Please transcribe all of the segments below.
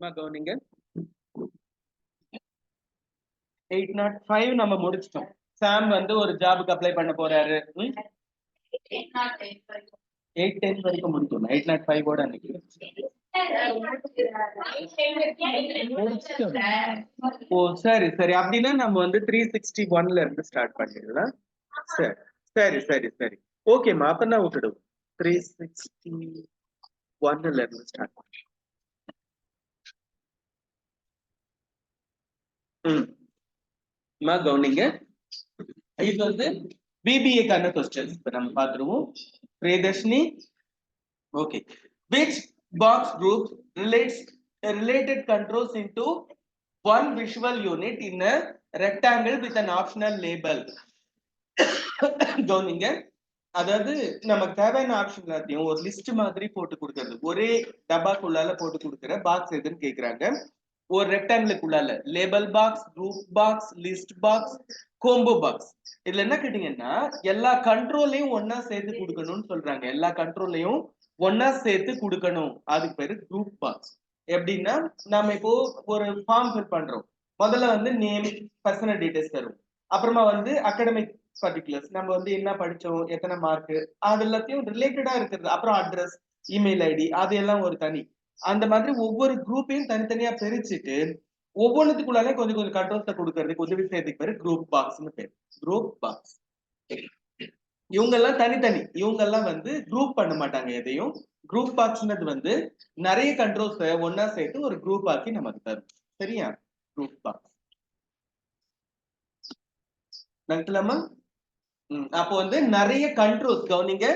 கவனிங்க 805 நம்ம முடிச்சிட்டோம். சாம் வந்து ஒரு ஜாபுக்கு அப்ளை பண்ண போறாரு. 810 வரைக்கும் முடிச்சோம். 805 ஓட அன்னைக்கு ஓ சரி சரி, அப்படின்னா நம்ம வந்து 361ல இருந்து ஸ்டார்ட் பண்ணிடலாம். சரி சரி சரி சரி ஓகேம்மா, அப்பதான் விட்டுடுவோம். 361ல இருந்து ஸ்டார்ட் பண்ணி கவனிங்க. இது வந்து பிபிஏக்கான கொஸ்டின்ஸ் இப்ப நம்ம பாத்துருவோம். Priyadarshini, okay, which box group related controls into one visual unit in a rectangle with an optional label? கவனிங்க, அதாவது நமக்கு தேவையான ஆப்ஷன் எல்லாத்தையும் ஒரு லிஸ்ட் மாதிரி போட்டு கொடுக்கறது, ஒரே டப்பாக்குள்ளால போட்டு கொடுக்கிற பாக்ஸ் எதுன்னு கேக்குறாங்க. ஒரு ரெக்டாங்கிளுக்குள்ளால label box, group box, list box, combo box. இதுல என்ன கேட்டீங்கன்னா எல்லா கண்ட்ரோலையும் ஒன்னா சேர்த்து கொடுக்கணும்னு சொல்றாங்க. எல்லா கண்ட்ரோலையும் ஒன்னா சேர்த்து கொடுக்கணும், அதுக்கு பேரு குரூப் பாக்ஸ். எப்படின்னா நம்ம இப்போ ஒரு ஃபார்ம் ஃபில் பண்றோம். முதல்ல வந்து நேம், பர்சனல் டீடைல்ஸ் தரும். அப்புறமா வந்து அகாடமிக் பர்டிகுலர்ஸ், நம்ம வந்து என்ன படிச்சோம், எத்தனை மார்க், அது எல்லாத்தையும் ரிலேட்டடா இருக்கிறது. அப்புறம் அட்ரஸ், இமெயில் ஐடி, அது எல்லாம் ஒரு தனி. அந்த மாதிரி ஒவ்வொரு குரூப்பையும் தனித்தனியா பிரிச்சுட்டு ஒவ்வொன்றுத்துக்குள்ளாலே கொஞ்சம் கொஞ்சம் கண்ட்ரோல்ஸை கொடுக்கறதுக்கு உதவி செய்யறதுக்கு பேரு குரூப் பாக்ஸ்னு பேரு. Group box. இவங்க எல்லாம் தனித்தனி, இவங்க எல்லாம் வந்து குரூப் பண்ண மாட்டாங்க எதையும். குரூப் பாக்ஸ்ன்றது வந்து நிறைய கண்ட்ரோல்ஸ் ஒன்னா சேர்த்து ஒரு குரூப் ஆக்கி நமக்கு தரும். சரியா? குரூப் பாக்ஸ் நடத்தலாமா? அப்போ வந்து நிறைய கண்ட்ரோல்ஸ், கவனிங்க,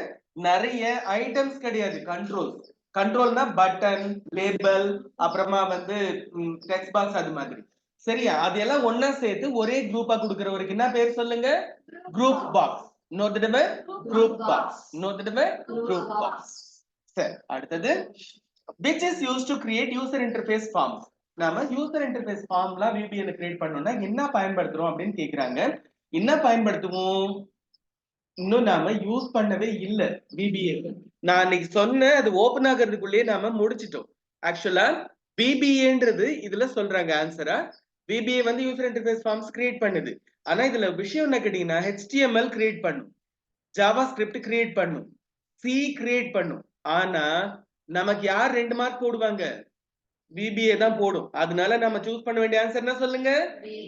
நிறைய ஐட்டம்ஸ் கிடையாது, கண்ட்ரோல்ஸ். கண்ட்ரோல்னா பட்டன், லேபிள், அப்புறமா வந்து டெக்ஸ்ட் பாக்ஸ், அது மாதிரி. சரியா? அதெல்லாம் ஒன்னா சேர்த்து ஒரே குரூப்பா கொடுக்கறவருக்கு என்ன பேர் சொல்லுங்க? Group box. இன்னொரு தடவை குரூப் பாக்ஸ், இன்னொரு தடவை குரூப் பாக்ஸ். சரி, அடுத்தது which is used to create user interface forms. நாம யூசர் இன்டர்ஃபேஸ் ஃபார்ம்லாம் VBA ல கிரியேட் பண்ணனும்னா என்ன பயன்படுத்துறோம் அப்படின்னு கேக்குறாங்க. என்ன பயன்படுத்துவோம்? இன்னும் நாம யூஸ் பண்ணவே இல்ல VBA. நான் இன்னைக்கு சொன்ன அது ஓபன் ஆகிறதுக்குள்ளேயே நாம முடிச்சிட்டோம். ஆக்சுவலா VBAன்றது இதுல சொல்றாங்க ஆன்சரா. VBA வந்து யூசர் இன்டர்ஃபேஸ் ஃபார்ம்ஸ் கிரியேட் பண்ணுது. ஆனா இதுல விஷயம் என்ன கேட்டீங்கன்னா HTML கிரியேட் பண்ணும், ஜாவா ஸ்கிரிப்ட் கிரியேட் பண்ணும், C கிரியேட் பண்ணும். ஆனா நமக்கு யார் 2 மார்க் போடுவாங்க? VBA தான் போடும். அதனால நம்ம சூஸ் பண்ண வேண்டிய ஆன்சர் என்ன சொல்லுங்க?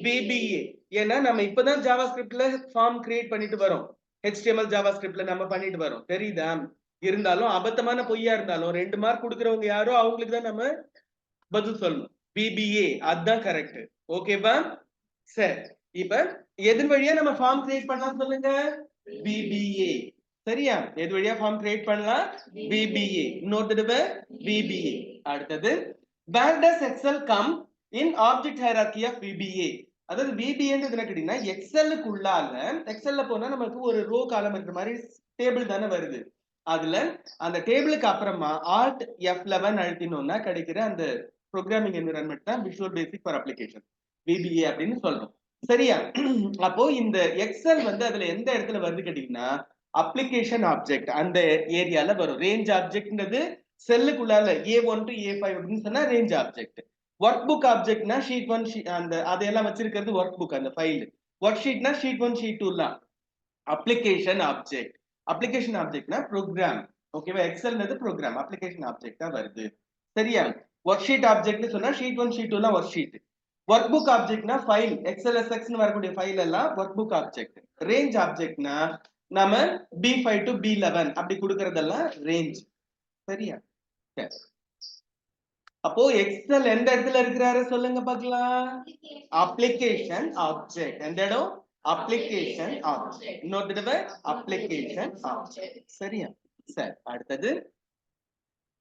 VBA. ஏன்னா நம்ம இப்பதான் ஜாவா ஸ்கிரிப்ட்ல ஃபார்ம் கிரியேட் பண்ணிட்டு வரோம். HTML ஜாவா ஸ்கிரிப்ட்ல நம்ம பண்ணிட்டு வரோம். தெரியுதா? இருந்தாலும் அபத்தமான பொய்யா இருந்தாலும் 2 மார்க் கொடுக்கறவங்க யாரோ அவங்களுக்கு தான் நம்ம பதில் சொல்லணும். VBA அதுதான் கரெக்ட். ஓகேவா? சரி, இப்ப எது வழியா நம்ம ஃபார்ம் கிரியேட் பண்ணலாம் சொல்லுங்க? VBA. சரியா? எது வழியா ஃபார்ம் கிரியேட் பண்ணலாம்? VBA. இன்னொரு தடவை VBA. அடுத்தது where does Excel come in object hierarchy of VBA? அதாவது VBAன்றது என்ன கேட்டீங்கன்னா எக்ஸலுக்குள்ளால, எக்ஸல்ல போனா நமக்கு ஒரு ரோ காலம் இருக்கிற மாதிரி டேபிள் தானே வருது. அதுல அந்த டேபிளுக்கு அப்புறமா Alt F11 அழுத்தினோம்னா கிடைக்கிற அந்த ப்ரோக்ராமிங் என்விரான்மெண்ட் தான் Visual Basic for application, VBA அப்படின்னு சொல்றோம். சரியா? அப்போ இந்த எக்ஸல் வந்து அதுல எந்த இடத்துல வருது கேட்டீங்கன்னா அப்ளிகேஷன் ஆப்ஜெக்ட் அந்த ஏரியால வரும். ரேஞ்ச் ஆப்ஜெக்ட்ன்றது செல்லுக்குள்ளால A1 to A5 அப்படின்னு சொன்னா ரேஞ்ச் ஆப்ஜெக்ட். ஒர்க் புக் ஆப்ஜெக்ட்னா ஷீட் 1 அந்த அதையெல்லாம் வச்சிருக்கிறது ஒர்க் புக் அந்த ஃபைல். ஒர்க் ஷீட்னா ஷீட் 1 ஷீட் 2லாம் அப்ளிகேஷன் ஆப்ஜெக்ட். அப்ளிகேஷன் ஆப்ஜெக்ட்னா ப்ரோக்ராம். ஓகேவா? எக்ஸல்ன்றது ப்ரோக்ராம், அப்ளிகேஷன் ஆப்ஜெக்ட்டா வருது. சரியா? ஒர்க் ஷீட் ஆப்ஜெக்ட்னு சொன்னா ஷீட் 1 ஷீட் 2லாம் ஒர்க் ஷீட். ஒர்க் புக் ஆப்ஜெக்ட்னா ஃபைல், XLSXன்னு வரக்கூடிய ஃபைல் எல்லாம் ஒர்க் புக் ஆப்ஜெக்ட். ரேஞ்ச் ஆப்ஜெக்ட்னா நாம B5 to B11 அப்படி கொடுக்கறதெல்லாம் ரேஞ்ச். சரியா? அப்போ எக்ஸல் எந்த இடத்துல இருக்கிறாரு சொல்லுங்க பார்க்கலாம்? Application object. எந்த இடம்? Application object. இன்னொரு தடவை அப்ளிகேஷன் ஆப்ஜெக்ட். சரியா? சரி, அடுத்தது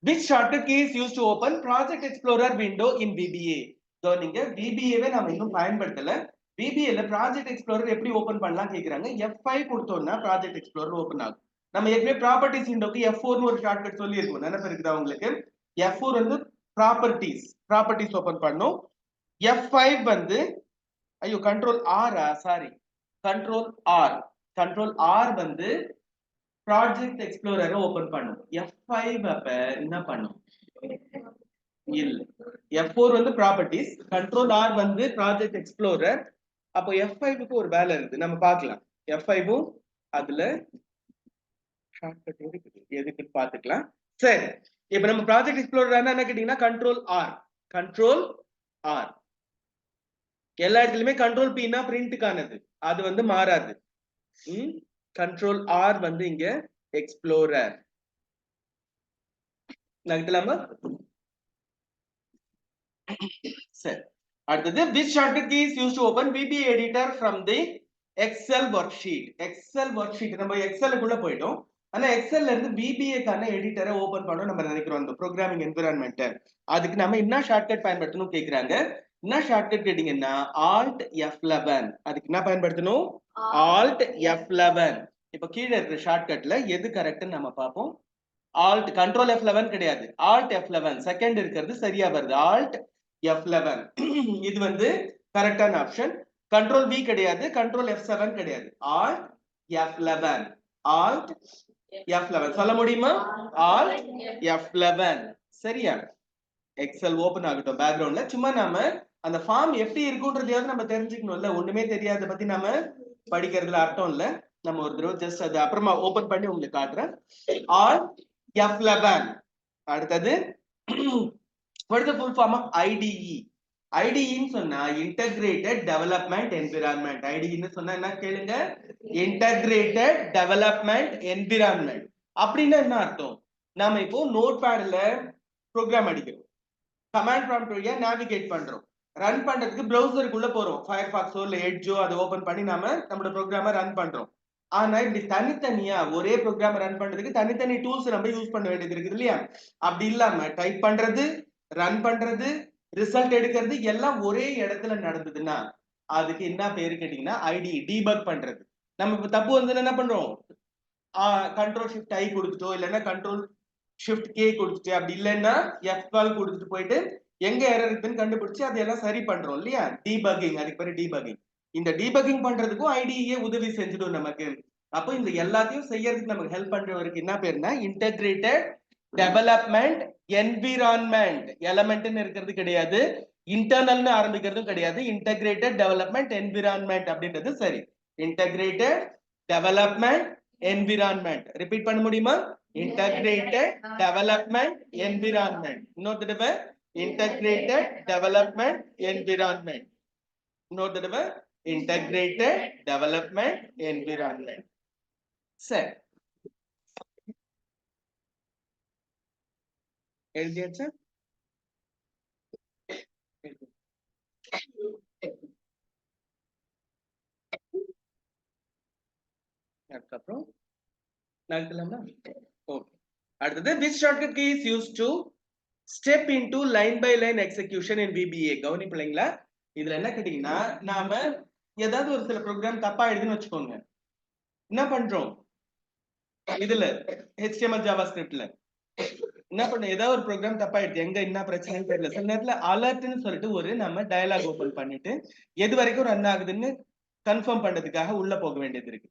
which shortcut key is used to open Project Explorer window in VBA? நீங்க VBA-வை நாம இன்னும் பயன்படுத்தல. VBA-ல ப்ராஜெக்ட் எக்ஸ்ப்ளோரர் எப்படி ஓபன் பண்ணலாம் கேக்குறாங்க. F5 கொடுத்தோம்னா ப்ராஜெக்ட் எக்ஸ்ப்ளோரர் ஓபன் ஆகும். நம்ம ஏற்கனவே ப்ராப்பர்ட்டிஸ் விண்டோக்கு F4னு ஒரு ஷார்ட்கட் சொல்லி இருக்கோம். நினைப்பு இருக்குதா உங்களுக்கு? F4 வந்து ப்ராப்பர்ட்டிஸ் ஓபன் பண்ணும். F5 வந்து கண்ட்ரோல் R வந்து ப்ராஜெக்ட் எக்ஸ்ப்ளோரரை ஓபன் பண்ணும். F5 அப்ப என்ன பண்ணும்? இல்ல. F4 வந்து ப்ராப்பர்ட்டிஸ், கண்ட்ரோல் ஆர் வந்து ப்ராஜெக்ட் எக்ஸ்ப்ளோரர். அப்போ F5க்கு ஒரு வேலை இருக்கு, நம்ம பார்க்கலாம். F5ம் அதுல ஷார்ட்கட் எதுக்குன்னு பார்த்துக்கலாம். சரி, இப்போ நம்ம ப்ராஜெக்ட் எக்ஸ்ப்ளோரர் என்ன கேட்டீங்கன்னா கண்ட்ரோல் ஆர். கண்ட்ரோல் ஆர் எல்லா இடத்துலயுமே கண்ட்ரோல் Pனா பிரிண்ட்டுக்கானது, அது வந்து மாறாது. கண்ட்ரோல் ஆர் வந்து இங்க எக்ஸ்ப்ளோரர் நகட்டலாமா? சரி, அடுத்தது which shortcut key is used to open VBA editor from the Excel worksheet. Excel worksheet நம்ம Excel குள்ள போய்ட்டோம். ஆனா Excel ல இருந்து VBA கான எடிட்டரை ஓபன் பண்ணனும் நம்ம நினைக்கிறோம் அந்த ப்ரோகிராமிங் என்விரான்மென்ட். அதுக்கு நம்ம என்ன ஷார்ட்கட் பயன்படுத்தணும் கேக்குறாங்க. என்ன ஷார்ட்கட் கேட்டிங்கன்னா Alt F11. அதுக்கு என்ன பயன்படுத்தணும்? Alt F11. இப்போ கீழ இருக்கிற ஷார்ட்கட்ல எது கரெக்ட்னு நம்ம பாப்போம். Alt Control F11 கிடையாது, Alt F11 செகண்ட் இருக்கிறது சரியா வருது. Alt F11 இது வந்து கரெக்டான ஆப்ஷன். Control V கிடையாது, Control F7 கிடையாது, Alt F11. Alt F11 சொல்ல முடியுமா? Alt F11 சரியா? எக்ஸல் ஓபன் ஆகட்டும் பேக்ரவுண்ட்ல. சும்மா நாம அந்த ஃபார்ம் எப்படி இருக்குன்றதையாவது நம்ம தெரிஞ்சுக்கணும்ல. ஒண்ணுமே தெரியாத பத்தி நாம படிக்கிறதுல அர்த்தம் இல்ல. நம்ம ஒரு தடவை ஜஸ்ட் அது அப்புறமா ஓபன் பண்ணி உங்களுக்கு காட்டுறேன். Alt F11. அடுத்தது what is the full form of IDE? IDE ன்னு சொன்னா இன்டகிரேட்டட் டெவலப்மெண்ட் என்விரான்மெண்ட். IDE ன்னு சொன்னா என்ன கேளுங்க? Integrated development environment. அப்படின்னா என்ன அர்த்தம்? நாம இப்போ நோட்பேட்ல ப்ரோக்ராம் அடிக்கிறோம், கமாண்ட் ப்ராம்ப்ட் வழியா நேவிகேட் பண்றோம், ரன் பண்றதுக்கு பிரவுசருக்குள்ள போறோம், ஃபயர்பாக்ஸோ இல்ல எட்ஜோ அதை ஓபன் பண்ணி நாம நம்மளோட ப்ரோக்ராமை ரன் பண்றோம். ஆனா இப்படி தனித்தனியா ஒரே ப்ரோக்ராம் ரன் பண்றதுக்கு தனித்தனி டூல்ஸ் நம்ம யூஸ் பண்ண வேண்டியது இருக்குது இல்லையா? அப்படி இல்லாம டைப் பண்றது, ரன் பண்றது, ரிசல்ட் எடுக்கிறது எல்லாம் ஒரே இடத்துல நடந்ததுன்னா அதுக்கு என்ன பேரு கேட்டீங்கன்னா ஐடி, டீபக் பண்றது. நம்ம இப்ப தப்பு வந்து என்ன பண்றோம்? கண்ட்ரோல் ஷிஃப்ட் ஐ கொடுத்துட்டோ இல்லைன்னா கண்ட்ரோல் ஷிஃப்ட் கே கொடுத்துட்டு அப்படி இல்லைன்னா F12 கொடுத்துட்டு போயிட்டு எங்க எரர் இருக்குன்னு கண்டுபிடிச்சு அதெல்லாம் சரி பண்றோம் இல்லையா? டீபக்கிங், அதுக்கு பேரு டீபக்கிங். இந்த டீபக்கிங் பண்றதுக்கும் ஐடிஏ உதவி செஞ்சிடும் நமக்கு. அப்போ இந்த எல்லாத்தையும் செய்யறதுக்கு நமக்கு ஹெல்ப் பண்றவருக்கு என்ன பேருனா இன்டகிரேட்டட் டெவலப்மெண்ட் என்விரான்மெண்ட். எலமெண்ட்னு இருக்கிறது கிடையாது, இன்டர்னல்னு ஆரம்பிக்கிறதும் கிடையாது. இன்டகிரேட்டட் டெவலப்மெண்ட் என்விரான்மெண்ட் அப்படின்றது சரி. Integrated development environment. ரிப்பீட் பண்ண முடியுமா? Integrated development environment. இன்னொரு தடவை இன்டகிரேட்டட் டெவலப்மெண்ட் என்விரான்மெண்ட். இன்னொரு தடவை இன்டகிரேட்டட் டெவலப்மெண்ட் என்விரான்மெண்ட். சரி, எழுதியாச்சா? அதுக்கப்புறம் நடக்கலாமா? ஓகே. அடுத்தது which shortcut key is used to step into line by line execution in VBA? கவனிப்பீங்களா? இதுல என்ன கேட்டீங்கன்னா நாம ஏதாவது ஒரு சில ப்ரோக்ராம் தப்பா எழுதுன்னு வச்சுக்கோங்க, என்ன பண்றோம்? இதுல HTML JavaScriptல என்ன பண்ண ஏதாவது ஒரு ப்ரோக்ராம் தப்பா எழுது, எங்க என்ன பிரச்சனைன்னு தெரியல. சில நேரத்துல அலர்ட்னு சொல்லிட்டு ஒரு நம்ம டயலாக் ஓபன் பண்ணிட்டு எது வரைக்கும் ரன் ஆகுதுன்னு கன்ஃபார்ம் பண்றதுக்காக உள்ள போக வேண்டியது இருக்கு.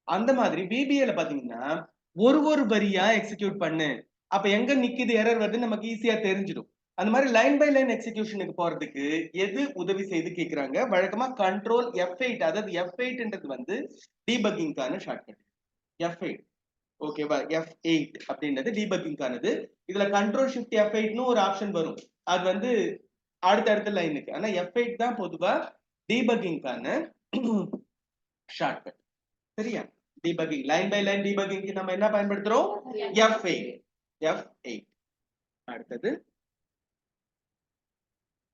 அந்த மாதிரி VBA பாத்தீங்கன்னா ஒரு வரியா எக்ஸிக்யூட் பண்ணு, அப்ப எங்க நிக்குது எரர் வருது நமக்கு ஈஸியா தெரிஞ்சிடும். அந்த மாதிரி லைன் பை லைன் எக்ஸிகியூஷனுக்கு போறதுக்கு எது உதவி செய்து கேக்குறாங்க? வழக்கமா கண்ட்ரோல் F8, அதாவது F8ன்றது வந்து டீபக்கிங்கான ஷார்ட்கட். F8 ஓகேவா? F8 அப்படின்றது டீபக்கிங்கானது. இதுல கண்ட்ரோல் ஷிஃப்ட் F8 னு ஒரு ஆப்ஷன் வரும், அது வந்து அடுத்த லைனுக்கு. ஆனா F8 தான் பொதுவா டீபக்கிங்கான ஷார்ட்கட். சரியா? debugging, line by line debugging க்கு நம்ம என்ன பயன்படுத்துறோம்? F8. அடுத்தது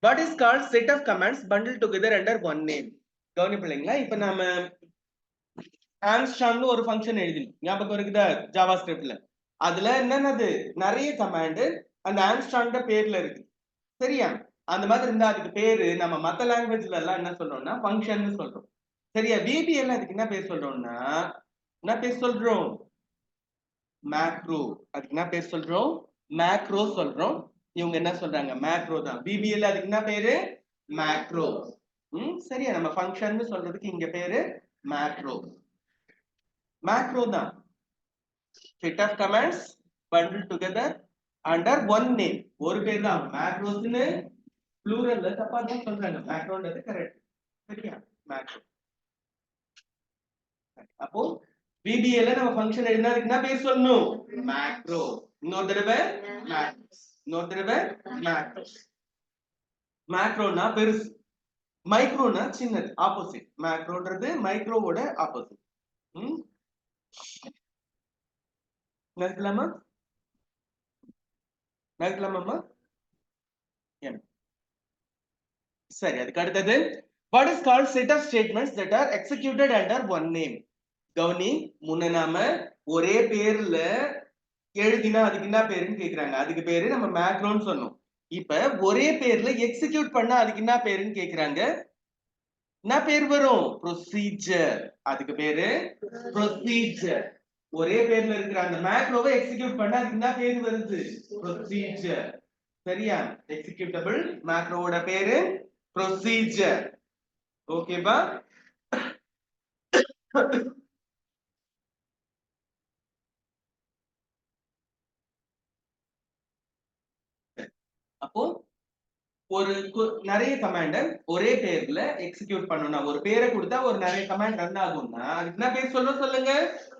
what is called set of commands bundled together under one name? கவனிப்பீங்களா? இப்ப நாம ஆம்ஸ்ட்ராங்னு ஒரு ஃபங்க்ஷன் எழுதினோம், ஞாபகம் இருக்குதா? ஜாவாஸ்கிரிப்ட்ல அதுல என்னன்னது நிறைய கமாண்ட் அந்த ஆம்ஸ்ட்ராங் பேர்ல இருக்கு. சரியா? அந்த மாதிரி இருந்தா அதுக்கு பேரு நம்ம மத்த லாங்குவேஜ்ல எல்லாம் என்ன சொல்றோம்னா ஃபங்க்ஷன் சொல்றோம். சரியா? VBA அதுக்கு என்ன பேர் சொல்றோம்னா என்ன பேர் சொல்றோம்? மேக்ரோ. அதுக்கு என்ன பேர் சொல்றோம்? மேக்ரோ சொல்றோம். இவங்க என்ன சொல்றாங்க? மேக்ரோ தான். VBA அதுக்கு என்ன பேரு? மேக்ரோ. சரியா? நம்ம ஃபங்க்ஷன் சொல்றதுக்கு இங்க பேரு மேக்ரோ. மேக்ரோ தான். Set of commands bundled together under one name. ஒரு பேர் தான் மேக்ரோஸ்னு ப்ளூரல்ல தப்பா தான் சொல்றாங்க. மேக்ரோன்றது கரெக்ட். சரியா? மேக்ரோ. அப்போ VBA ல நம்ம ஃபங்க்ஷன் என்ன பேர் சொல்லணும்? மேக்ரோ. இன்னொரு தடவை மேக்ரோஸ். இன்னொரு தடவை மேக்ரோஸ். மேக்ரோனா பெருசு, மைக்ரோனா சின்னது, ஆப்போசிட். மேக்ரோன்றது மைக்ரோவோட ஆப்போசிட். நகலாமா நகலாமா? சரி, அதுக்கு அடுத்தது what is called set of statements that are executed under one name. கவனி, முன்ன நாம ஒரே பேர்ல எழுதினா அதுக்கு என்ன பேருன்னு கேக்குறாங்க. அதுக்கு பேரு நம்ம மேக்ரோன்னு சொன்னோம். இப்ப ஒரே பேர்ல எக்ஸிக்யூட் பண்ணா அதுக்கு என்ன பேருன்னு கேக்குறாங்க. என்ன பேர் வரும்? ப்ரொசீஜர். அதுக்கு பேரு ப்ரொசீஜர். ஒரே பேர்ல இருக்கிற அந்த மேக்ரோவை எக்ஸிக்யூட் பண்ணா அதுக்கு என்ன பேர் வருது? ப்ரொசீஜர். சரியா? எக்ஸிக்யூட்டபிள் மேக்ரோவோட பேரு ப்ரொசீஜர். ஓகேவா? அப்போ ஒரு நிறைய கமாண்ட ஒரே பேர்ல எக்ஸிக்யூட் பண்ணனும்னா, ஒரு பேரை கொடுத்தா ஒரு நிறைய கமாண்ட் ரன் ஆகும்னா அதுக்கு என்ன பேர் சொல்லுங்க?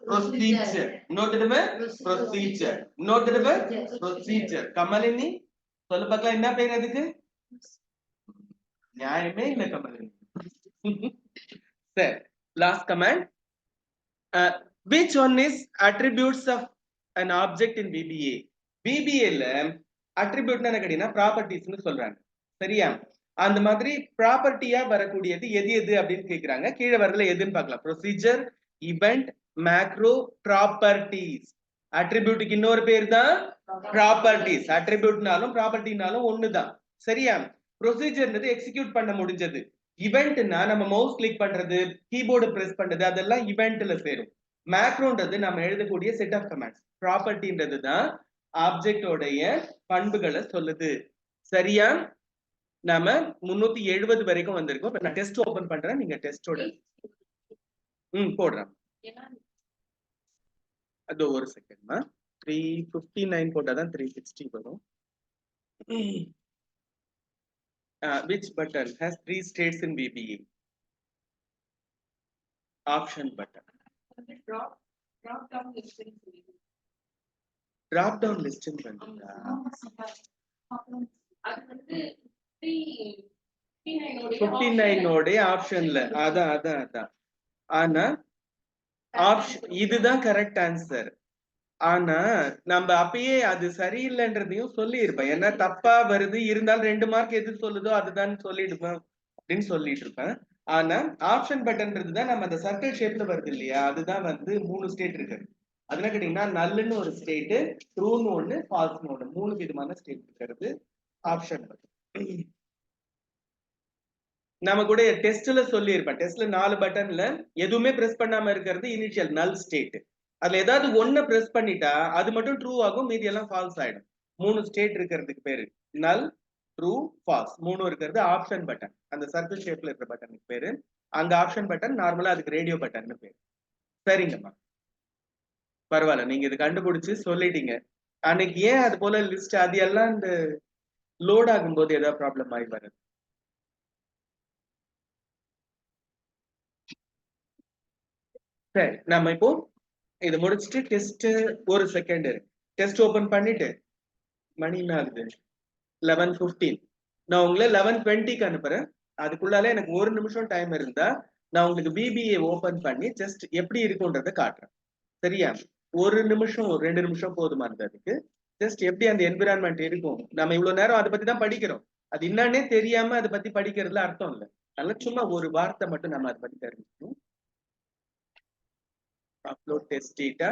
ப்ரொசீஜர். இன்னொரு தடவை ப்ரொசீஜர். இன்னொரு தடவை ப்ரொசீஜர். கமலினி சொல்லு பார்க்கலாம், என்ன பேர் அதுக்கு? நியாயமே இல்ல கமலினி. சரி, last command. which one is attributes of an object in VBA? VBA ல attribute என்ன கேட்டீங்கன்னா ப்ராப்பர்ட்டிஸ்னு சொல்றாங்க. சரியா? அந்த மாதிரி ப்ராப்பர்ட்டியா வரக்கூடியது எது எது அப்படின்னு கேக்குறாங்க. கீழே வரல எதுன்னு பார்க்கலாம். Procedure, event, macro, properties. அட்ரிபியூட்டுக்கு இன்னொரு பேர் தான் ப்ராப்பர்ட்டிஸ். அட்ரிபியூட்னாலும் ப்ராப்பர்ட்டினாலும் ஒண்ணுதான். சரியா? ப்ரொசீஜர்ன்றது எக்ஸிக்யூட் பண்ண முடிஞ்சது. இவெண்ட்னா நம்ம மவுஸ் கிளிக் பண்றது, கீபோர்டு பிரஸ் பண்றது, அதெல்லாம் இவெண்ட்ல சேரும். மேக்ரோன்றது நம்ம எழுதக்கூடிய செட் ஆஃப் கமாண்ட்ஸ். ப்ராப்பர்ட்டின்றது தான் ஆப்ஜெக்டோடைய பண்புகளை சொல்லுது. சரியா? நாம 370 வரைக்கும் வந்திருக்கோம். இப்ப நான் டெஸ்ட் ஓபன் பண்றேன், நீங்க டெஸ்டோட போடுறேன். அது ஒரு செகண்ட்மா. 359 போட்டாதான் 360 வரும். which button has 3 states in VBA? Option button. Drop down listing பண்ணுங்க. அது வந்து 59 ஓட ஆப்ஷன்ல அதான். ஆனா ஆப்ஷன் இதுதான் கரெக்ட் ஆன்சர். ஆனா நம்ம அப்பயே அது சரியில்லைன்றதையும் சொல்லி இருப்பேன். ஏன்னா தப்பா வருது, இருந்தாலும் 2 மார்க் எது சொல்லுதோ அதுதான் சொல்லிடுவேன் அப்படின்னு சொல்லிட்டு இருப்பேன். ஆனா ஆப்ஷன் பட்டன்றது நம்ம அந்த சர்க்கிள் ஷேப்ல வருது இல்லையா, அதுதான் வந்து 3 ஸ்டேட் இருக்கு. அதுல கேட்டீங்கன்னா நல்லுன்னு ஒரு ஸ்டேட், ட்ரூன்னு ஒண்ணு, ஃபால்ஸ்னு ஒண்ணு, 3 விதமான ஸ்டேட் இருக்கிறது ஆப்ஷன் பட்டன். நம்ம கூட டெஸ்ட்ல சொல்லி இருப்பேன். டெஸ்ட்ல 4 பட்டன்ல எதுவுமே பிரஸ் பண்ணாம இருக்கிறது இனிஷியல் நல் ஸ்டேட். அதுல ஏதாவது ஒண்ணு பிரஸ் பண்ணிட்டா அது மட்டும் ட்ரூ ஆகும், மீதி எல்லாம் ஃபால்ஸ் ஆயிடும். 3 ஸ்டேட் இருக்கிறதுக்கு பேரு நல், ட்ரூ, ஃபால்ஸ். 3 இருக்கிறது ஆப்ஷன் பட்டன். அந்த சர்க்கிள் ஷேப்ல இருக்கிற பட்டனுக்கு பேரு. அங்க ஆப்ஷன் பட்டன், நார்மலா அதுக்கு ரேடியோ பட்டன் பேரு. சரிங்கம்மா, பரவாயில்ல, நீங்க இது கண்டுபிடிச்சு சொல்லிட்டீங்க. அன்னைக்கு ஏன் அது போல லிஸ்ட் அது எல்லாம் இந்த லோட் ஆகும் போது ஏதாவது ப்ராப்ளம் ஆகி வருது. சரி, நம்ம இப்போ இதை முடிச்சுட்டு டெஸ்ட் ஒரு செகண்ட் டெஸ்ட் ஓபன் பண்ணிட்டு மணி என்ன ஆகுது 11:15. நான் உங்களை 11:20க்கு அனுப்புறேன். அதுக்குள்ளால எனக்கு 1 நிமிஷம் டைம் இருந்தா நான் உங்களுக்கு VBA ஓபன் பண்ணி ஜஸ்ட் எப்படி இருக்குன்றத காட்டுறேன். சரியா? 1 நிமிஷம் 2 நிமிஷம் போதுமா இருந்ததுக்கு ஜஸ்ட் எப்படி அந்த என்விரான்மெண்ட் இருக்கும். நம்ம இவ்வளவு நேரம் அதை பத்தி தான் படிக்கிறோம். அது என்னன்னே தெரியாம அதை பத்தி படிக்கிறதுல அர்த்தம் இல்லை. அதனால சும்மா ஒரு வார்த்தை மட்டும் நம்ம அதை பத்தி தெரிஞ்சுக்கணும். Upload test data.